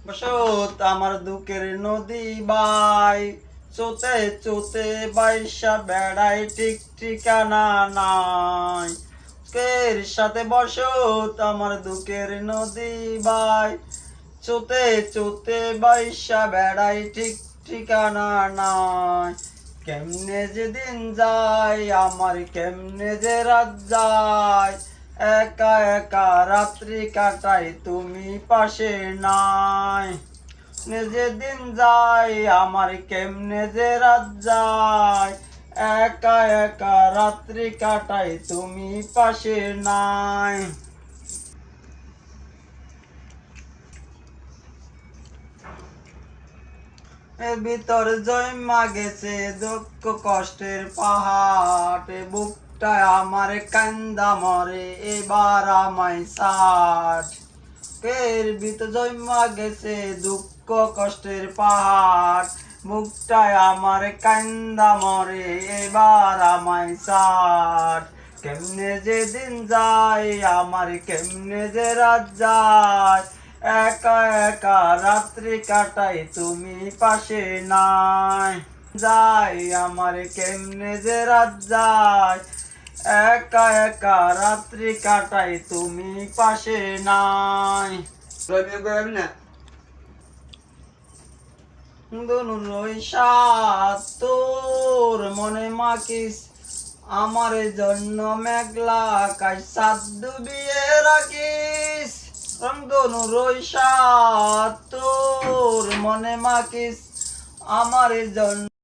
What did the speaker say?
বসত আমার দুঃখের নদী বাই, চোতে চোতে বাইশা বেড়াই ঠিক ঠিকানা নাই। কের সাথে বসত আমার দুঃখের নদী বাই, চোতে চোতে বাইশা বেড়াই ঠিক ঠিকানা নাই। কেমনে যে দিন যায় আমার, কেমনে যে রাত যায়, একা একা রাত্রি কাটাই তুমি পাশে নাই। যে দিন যায় আমার, কেমনে যে রাত যায়, একা একা রাত্রি কাটাই তুমি পাশে নাই। এর ভিতর জন্মা গেছে দুঃখ কষ্টের পাহাড়, বুকটায় আমার কান্দা মরে এবার আমায় সাট। এর ভিতর জন্মা গেছে দুঃখ কষ্টের পাহাড়, বুকটায় আমার কান্দা মরে এবার আমায় সাট। কেমনে যে দিন যায় আমার, কেমনে যে রাত যায়, একা একা রাত্রি কাটাই তুমি পাশে নাই। যাই আমার, কেমনে যে রাত যায়, একা একা রাত্রি কাটাই তুমি পাশে নাই। দুনুরই সাত তোর মনে মাকিস, আমার জন্য মেঘলা আকাশ সাত ডুবিয়ে রাখিস। রংধনুরই সাত তোর মনে মাকিস, আমার জন্য